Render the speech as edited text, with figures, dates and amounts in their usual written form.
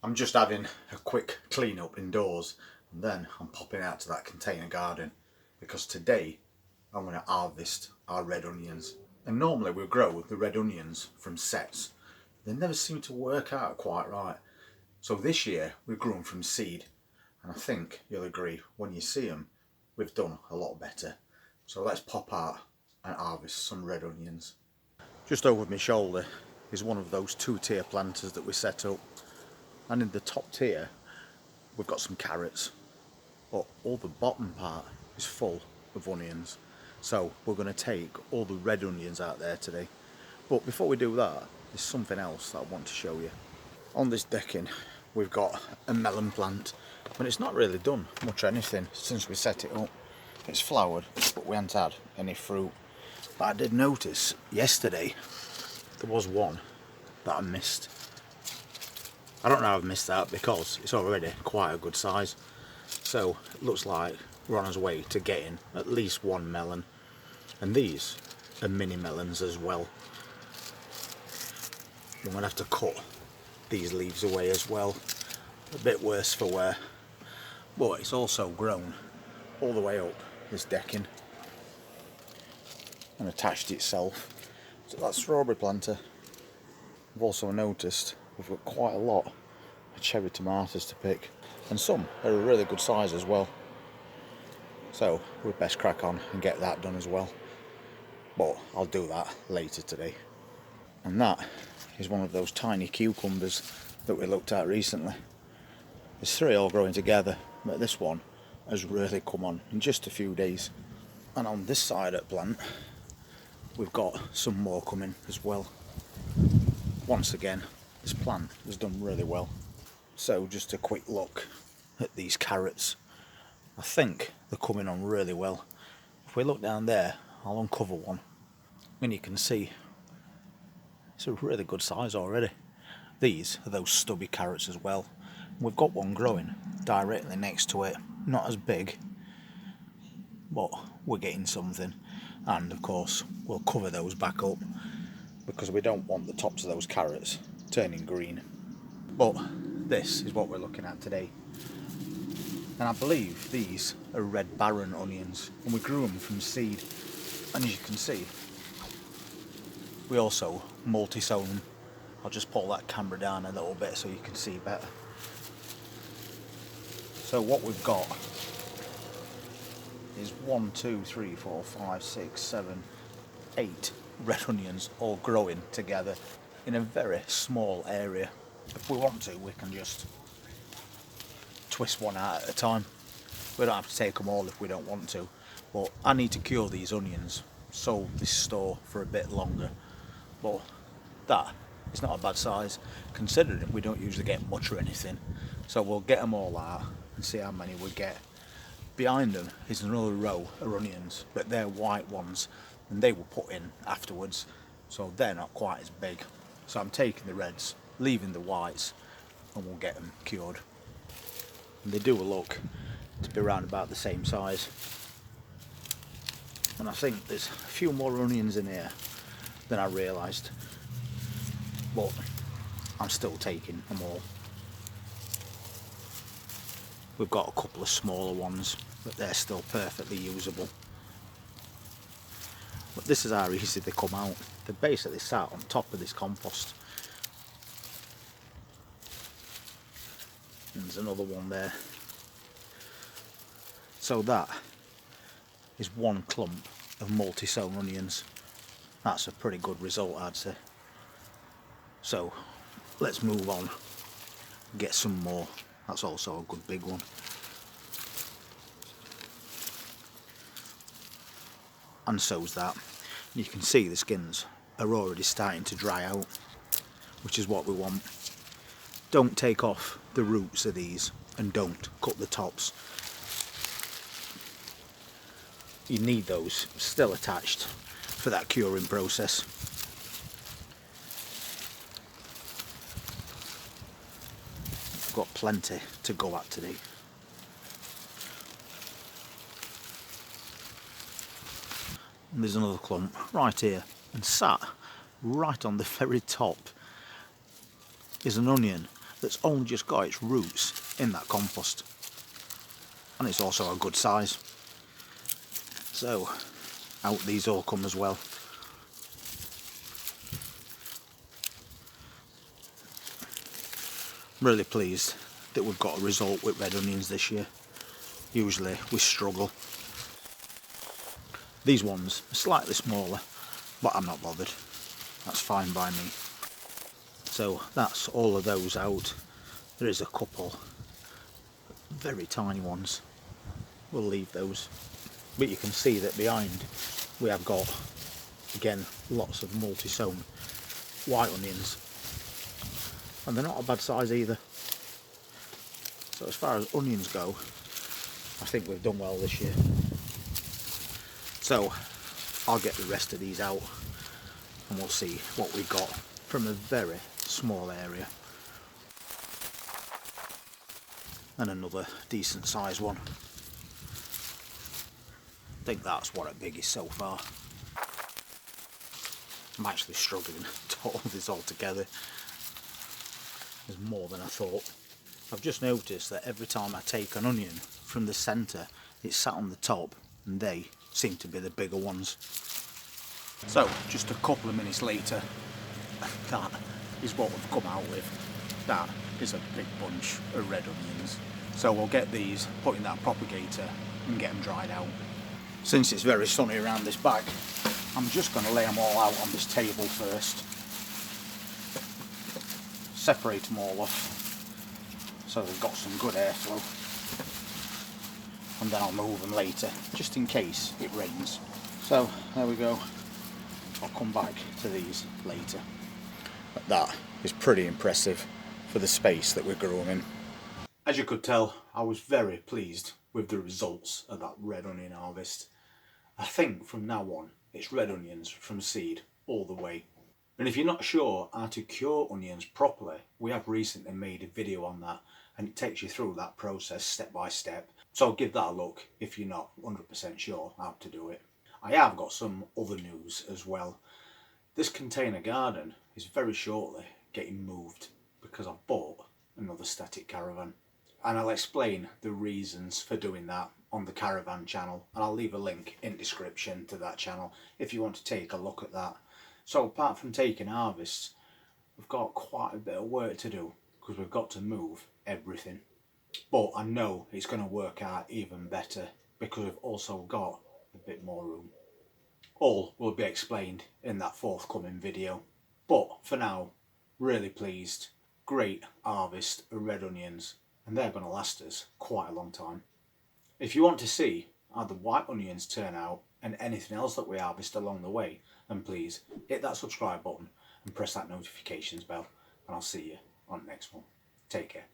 I'm just having a quick clean up indoors and then I'm popping out to that container garden because today I'm going to harvest our red onions. And normally we grow the red onions from sets. They never seem to work out quite right. So this year we grew them from seed, and I think you'll agree when you see them we've done a lot better. So let's pop out and harvest some red onions. Just over my shoulder is one of those 2-tier planters that we set up, and in the top tier we've got some carrots, but all the bottom part is full of onions. So we're going to take all the red onions out there today. But before we do that, there's something else that I want to show you. On this decking we've got a melon plant, and it's not really done much anything since we set it up. It's flowered, but we haven't had any fruit. But I did notice yesterday there was one that I missed. I don't know how I've missed that because it's already quite a good size. So it looks like we're on our way to getting at least one melon. And these are mini melons as well. I'm going to have to cut these leaves away as well. A bit worse for wear. But it's also grown all the way up this decking and attached itself to that strawberry planter. I've also noticed we've got quite a lot of cherry tomatoes to pick, and some are a really good size as well. So we'd best crack on and get that done as well. But I'll do that later today. And that is one of those tiny cucumbers that we looked at recently. There's 3 all growing together, but this one has really come on in just a few days. And on this side of the plant we've got some more coming as well. Once again, this plant has done really well. So just a quick look at these carrots. I think they're coming on really well. If we look down there, I'll uncover one, and you can see it's a really good size already. These are those stubby carrots as well. We've got one growing directly next to it, not as big, but we're getting something. And of course we'll cover those back up because we don't want the tops of those carrots turning green. But this is what we're looking at today, and I believe these are red barren onions, and we grew them from seed. And as you can see, we also multi-sown them. I'll just pull that camera down a little bit so you can see better. So what we've got is 1, 2, 3, 4, 5, 6, 7, 8 red onions all growing together in a very small area. If we want to, we can just twist one out at a time. We don't have to take them all if we don't want to. But I need to cure these onions, so this store for a bit longer. But that is not a bad size, considering we don't usually get much or anything. So we'll get them all out and see how many we get. Behind them is another row of onions, but they're white ones, and they were put in afterwards, so they're not quite as big. So I'm taking the reds, leaving the whites, and we'll get them cured. And they do look to be around about the same size. And I think there's a few more onions in here than I realised, but I'm still taking them all. We've got a couple of smaller ones, but they're still perfectly usable. But this is how easy they come out. They're basically sat on top of this compost. And there's another one there. So that is one clump of multi-sown onions. That's a pretty good result, I'd say. So let's move on, get some more. That's also a good big one. And so's that. You can see the skins are already starting to dry out, which is what we want. Don't take off the roots of these, and don't cut the tops. You need those still attached for that curing process. I've got plenty to go at today. And there's another clump right here, and sat right on the very top is an onion that's only just got its roots in that compost. And it's also a good size. So out these all come as well. I'm really pleased that we've got a result with red onions this year. Usually we struggle. These ones are slightly smaller, but I'm not bothered. That's fine by me. So that's all of those out. There is a couple very tiny ones. We'll leave those. But you can see that behind we have got, again, lots of multi-sown white onions. And they're not a bad size either. So as far as onions go, I think we've done well this year. So I'll get the rest of these out and we'll see what we've got from a very small area. And another decent sized one. I think that's what it biggest so far. I'm actually struggling to hold this all together. There's more than I thought. I've just noticed that every time I take an onion from the centre, it's sat on the top and they seem to be the bigger ones. So just a couple of minutes later, that is what we've come out with. That is a big bunch of red onions. So we'll get these put in that propagator and get them dried out. Since it's very sunny around this back, I'm just going to lay them all out on this table first. Separate them all off so they've got some good airflow. And then I'll move them later, just in case it rains. So there we go. I'll come back to these later. But that is pretty impressive for the space that we're growing in. As you could tell, I was very pleased with the results of that red onion harvest. I think from now on, it's red onions from seed all the way. And if you're not sure how to cure onions properly, we have recently made a video on that and it takes you through that process step by step. So give that a look if you're not 100% sure how to do it. I have got some other news as well. This container garden is very shortly getting moved because I've bought another static caravan. And I'll explain the reasons for doing that on the caravan channel, and I'll leave a link in description to that channel if you want to take a look at that. So apart from taking harvests, we've got quite a bit of work to do because we've got to move everything. But I know it's going to work out even better because we've also got a bit more room. All will be explained in that forthcoming video. But for now, really pleased. Great harvest of red onions, and they're going to last us quite a long time. If you want to see how the white onions turn out and anything else that we harvest along the way, then please hit that subscribe button and press that notifications bell, and I'll see you on the next one. Take care.